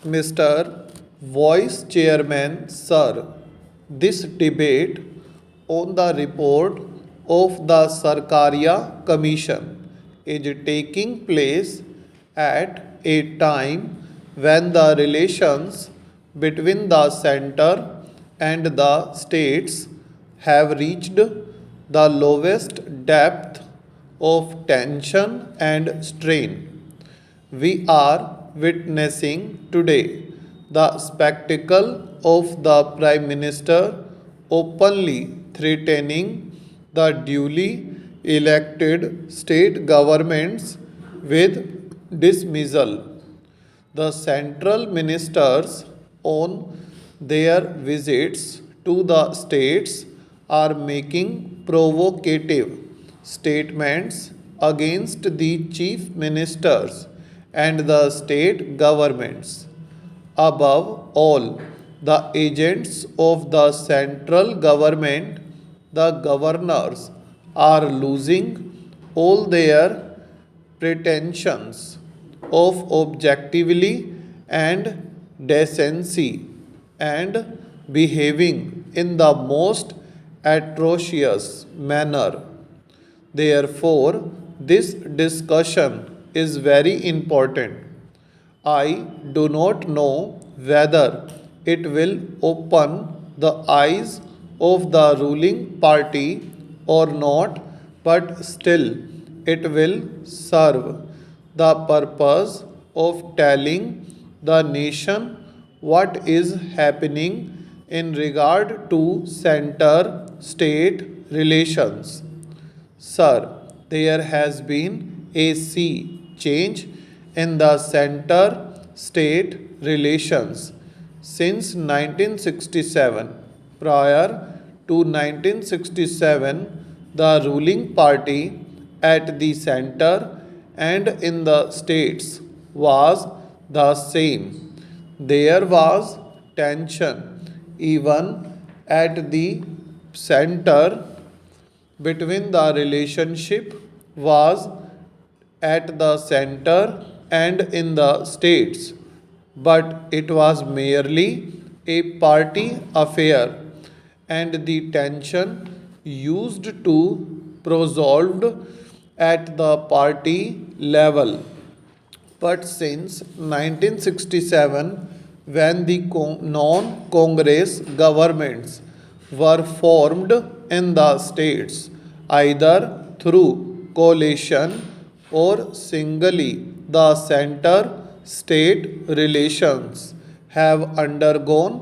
Mr. Vice Chairman, Sir, this debate on the report of the Sarkaria Commission is taking place at a time when the relations between the center and the states have reached the lowest depth of tension and strain. We are witnessing today the spectacle of the Prime Minister openly threatening the duly elected state governments with dismissal. The central ministers, on their visits to the states, are making provocative statements against the chief ministers and the state governments. Above all, the agents of the central government, the governors, are losing all their pretensions of objectivity and decency and behaving in the most atrocious manner. Therefore, this discussion is very important. I do not know whether it will open the eyes of the ruling party or not, but still it will serve the purpose of telling the nation what is happening in regard to center state relations. Sir, there has been a sea change in the center state relations since 1967. Prior to 1967, the ruling party at the center and in the states was the same. There was tension even at the center between the relationship was at the center and in the states, but it was merely a party affair, and the tension used to resolved at the party level. But since 1967, when the non Congress governments were formed in the states, either through coalition or singly, the center state relations have undergone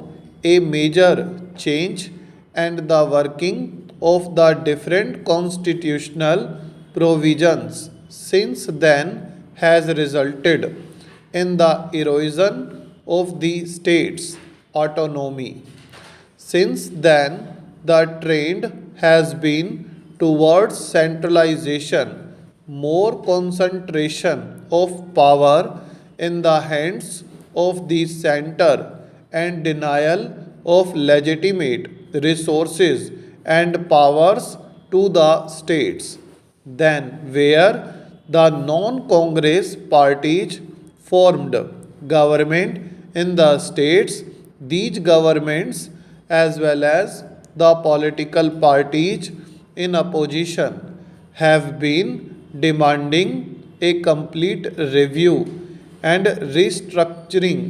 a major change, and the working of the different constitutional provisions since then has resulted in the erosion of the state's autonomy. Since then, the trend has been towards centralization, more concentration of power in the hands of the center, and denial of legitimate resources and powers to the states. Then, where the non Congress parties formed government in the states, these governments, as well as the political parties in opposition, have been demanding a complete review and restructuring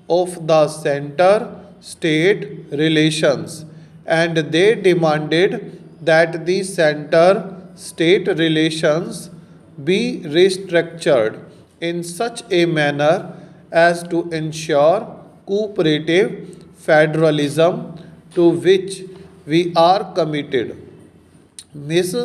of the center state relations, and they demanded that the center state relations be restructured in such a manner as to ensure cooperative federalism to which we are committed. Ms.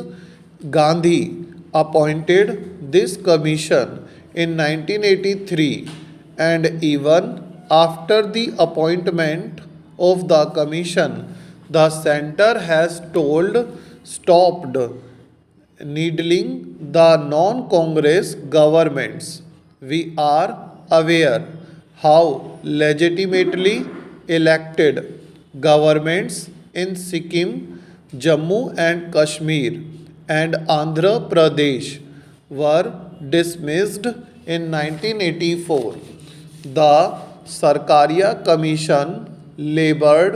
Gandhi appointed this commission in 1983, and even after the appointment of the commission, the center has stopped needling the non Congress governments. We are aware how legitimately elected governments in Sikkim, Jammu and Kashmir, and Andhra Pradesh were dismissed in 1984. The Sarkaria Commission labored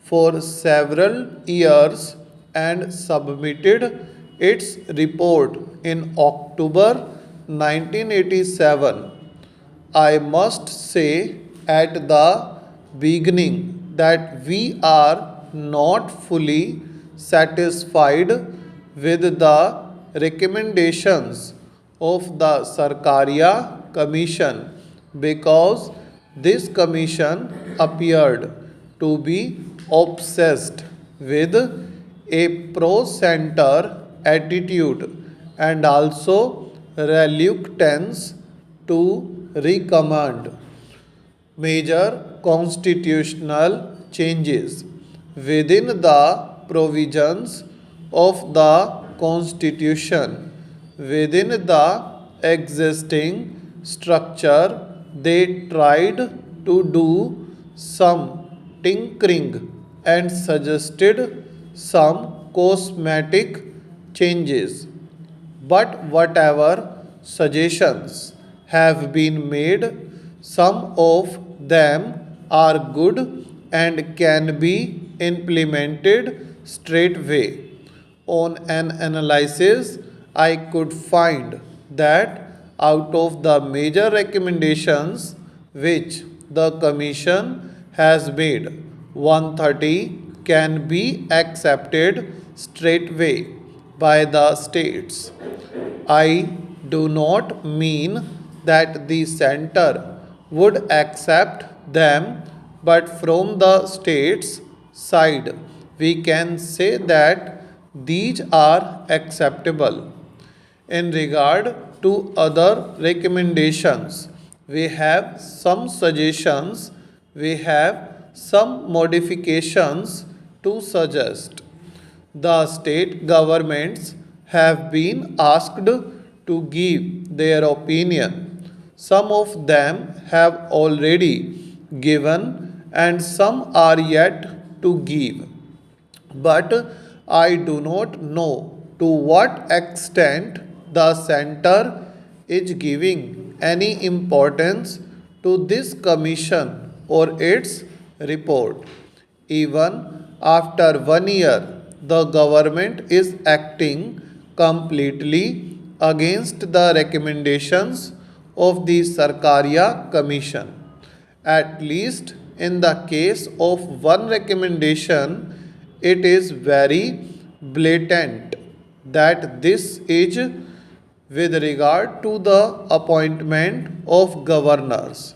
for several years and submitted its report in October 1987. I must say at the beginning that we are not fully satisfied with the recommendations of the Sarkaria Commission because this commission appeared to be obsessed with a pro-center attitude and also reluctance to recommend major constitutional changes within the provisions of the Constitution. Within the existing structure, they tried to do some tinkering and suggested some cosmetic changes. But whatever suggestions have been made, some of them are good and can be implemented straightway. On an analysis, I could find that out of the major recommendations which the Commission has made, 130 can be accepted straightway by the states. I do not mean that the center would accept them, but from the states' side, we can say that these are acceptable. In regard to other recommendations, we have some suggestions, we have some modifications to suggest. The state governments have been asked to give their opinion. Some of them have already given and some are yet to give. But I do not know to what extent the center is giving any importance to this commission or its report. Even after 1 year, the government is acting completely against the recommendations of the Sarkaria Commission. At least in the case of one recommendation, it is very blatant that this is with regard to the appointment of governors.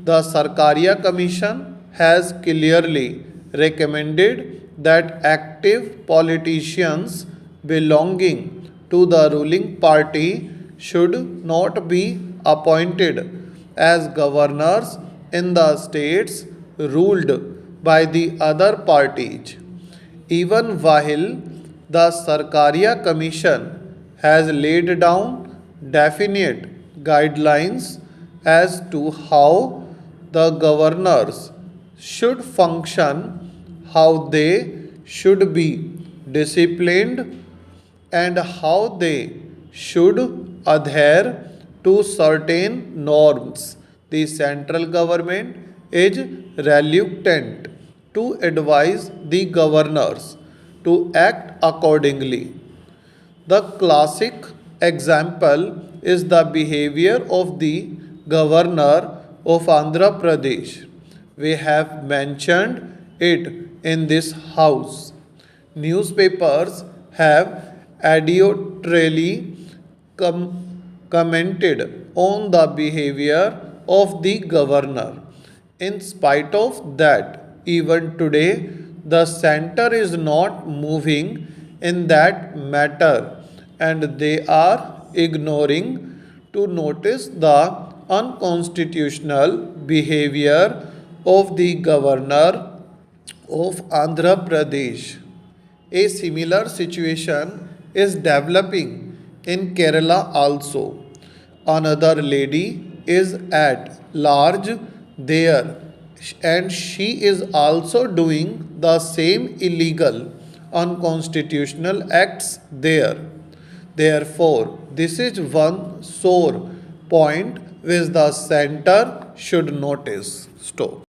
The Sarkaria Commission has clearly recommended that active politicians belonging to the ruling party should not be appointed as governors in the states ruled by the other parties. Even while the Sarkaria Commission has laid down definite guidelines as to how the governors should function, how they should be disciplined, and how they should adhere to certain norms. The central government is reluctant to advise the governors to act accordingly. The classic example is the behavior of the governor of Andhra Pradesh. We have mentioned it in this house. Newspapers have editorially commented on the behavior of the governor. In spite of that, even today, the center is not moving in that matter and they are ignoring to notice the unconstitutional behavior of the governor of Andhra Pradesh. A similar situation is developing in Kerala also. Another lady is at large there and she is also doing the same illegal, unconstitutional acts there. Therefore, this is one sore point which the center should notice. Stop.